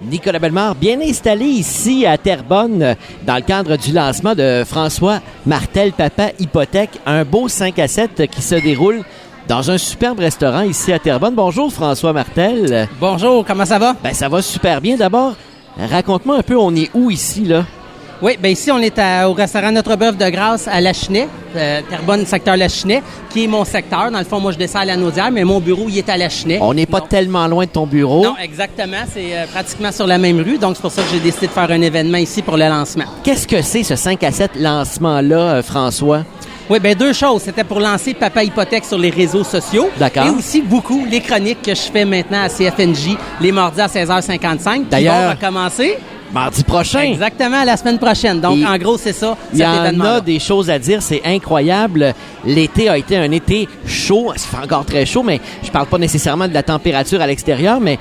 Nicolas Bellemare, bien installé ici à Terrebonne dans le cadre du lancement de François Martel, Papa Hypothèque. Un beau 5 à 7 qui se déroule dans un superbe restaurant ici à Terrebonne. Bonjour François Martel. Bonjour, comment ça va? Ben, ça va super bien. D'abord, raconte-moi un peu, on est où ici, là? Oui, bien ici, on est au restaurant Notre-Bœuf de Grâce à Lachenay, Terrebonne, secteur Lachenay, qui est mon secteur. Dans le fond, moi, je descends à la Naudière, mais mon bureau, il est à Lachenay. On n'est pas tellement loin de ton bureau. Non, exactement. C'est pratiquement sur la même rue. Donc, c'est pour ça que j'ai décidé de faire un événement ici pour le lancement. Qu'est-ce que c'est, ce 5 à 7 lancement-là, François? Oui, bien deux choses. C'était pour lancer Papa Hypothèque sur les réseaux sociaux. D'accord. Et aussi beaucoup les chroniques que je fais maintenant à CFNJ, les mardis à 16h55. D'ailleurs, qui vont recommencer mardi prochain. Exactement, la semaine prochaine. Donc, en gros, c'est ça, cet événement-là. Il y en a des choses à dire, c'est incroyable. L'été a été un été chaud. Ça fait encore très chaud, mais je parle pas nécessairement de la température à l'extérieur, mais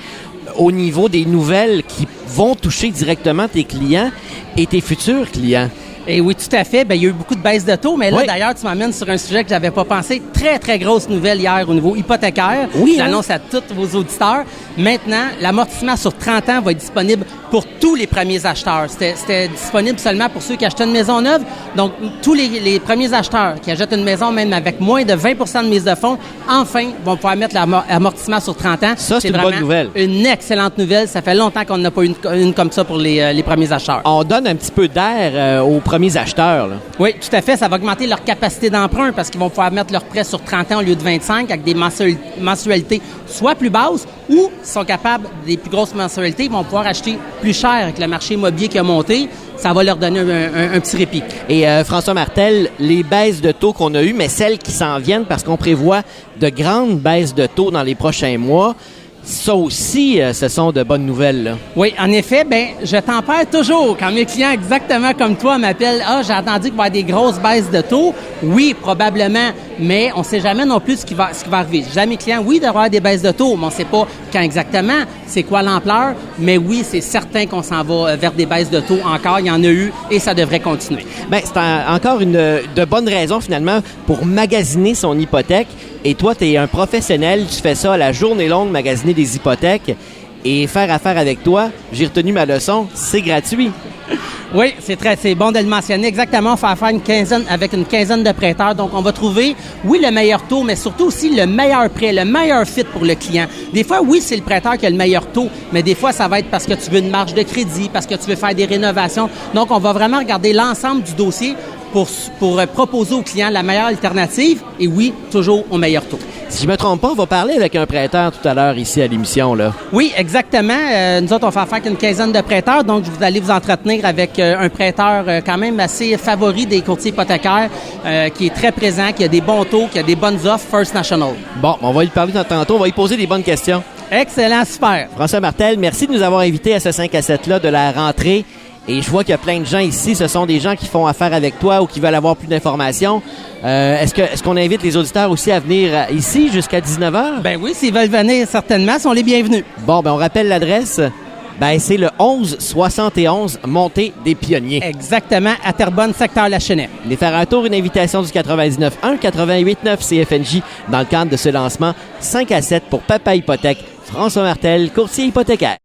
au niveau des nouvelles qui vont toucher directement tes clients et tes futurs clients. Et oui, tout à fait. Bien, il y a eu beaucoup de baisses de taux, mais là, oui. D'ailleurs, tu m'amènes sur un sujet que j'avais pas pensé. Très, très grosse nouvelle hier au niveau hypothécaire. Oui, J'annonce à tous vos auditeurs. Maintenant, l'amortissement sur 30 ans va être disponible pour tous les premiers acheteurs. C'était disponible seulement pour ceux qui achetaient une maison neuve. Donc, tous les premiers acheteurs qui achètent une maison, même avec moins de 20 de mise de fonds, enfin, vont pouvoir mettre l'amortissement sur 30 ans. Ça, c'est une bonne nouvelle. Une excellente nouvelle. Ça fait longtemps qu'on n'a pas eu une comme ça pour les premiers acheteurs. On donne un petit peu d'air aux premiers acheteurs, là. Oui, tout à fait. Ça va augmenter leur capacité d'emprunt parce qu'ils vont pouvoir mettre leur prêt sur 30 ans au lieu de 25 avec des mensualités soit plus basses ou, s'ils sont capables des plus grosses mensualités, ils vont pouvoir acheter plus cher avec le marché immobilier qui a monté. Ça va leur donner un petit répit. Et François Martel, les baisses de taux qu'on a eues, mais celles qui s'en viennent parce qu'on prévoit de grandes baisses de taux dans les prochains mois, ça aussi, ce sont de bonnes nouvelles, là. Oui, en effet, bien, je tempère toujours quand mes clients, exactement comme toi, m'appellent « Ah, j'ai entendu qu'il va y avoir des grosses baisses de taux. » Oui, probablement, mais on ne sait jamais non plus ce qui va arriver. Je dis à mes clients, oui, d'avoir des baisses de taux, mais on ne sait pas quand exactement, c'est quoi l'ampleur, mais oui, c'est certain qu'on s'en va vers des baisses de taux encore. Il y en a eu et ça devrait continuer. Bien, c'est encore de bonnes raisons, finalement, pour magasiner son hypothèque. Et toi, tu es un professionnel, tu fais ça à la journée longue, magasiner des hypothèques. Et faire affaire avec toi, j'ai retenu ma leçon, c'est gratuit. Oui, c'est bon de le mentionner. Exactement, on fait affaire avec une quinzaine de prêteurs. Donc, on va trouver, oui, le meilleur taux, mais surtout aussi le meilleur prêt, le meilleur fit pour le client. Des fois, oui, c'est le prêteur qui a le meilleur taux, mais des fois, ça va être parce que tu veux une marge de crédit, parce que tu veux faire des rénovations. Donc, on va vraiment regarder l'ensemble du dossier pour proposer au client la meilleure alternative et oui, toujours au meilleur taux. Si je me trompe pas, on va parler avec un prêteur tout à l'heure ici à l'émission, là. Oui, exactement. Nous autres, on fait affaire avec une quinzaine de prêteurs, donc vous allez vous entretenir avec un prêteur quand même assez favori des courtiers hypothécaires, qui est très présent, qui a des bons taux, qui a des bonnes offres, First National. Bon, on va lui parler tantôt, on va lui poser des bonnes questions. Excellent, super. François Martel, merci de nous avoir invités à ce 5 à 7-là de la rentrée. Et je vois qu'il y a plein de gens ici, ce sont des gens qui font affaire avec toi ou qui veulent avoir plus d'informations. Est-ce qu'on invite les auditeurs aussi à venir ici jusqu'à 19h? Ben oui, s'ils veulent venir, certainement, sont les bienvenus. Bon, ben on rappelle l'adresse. Ben c'est le 1171 Montée des Pionniers. Exactement, à Terrebonne, secteur Lachenay. Les faire un tour, une invitation du 99.1, 88.9 CFNJ dans le cadre de ce lancement 5 à 7 pour Papa Hypothèque. François Martel, courtier hypothécaire.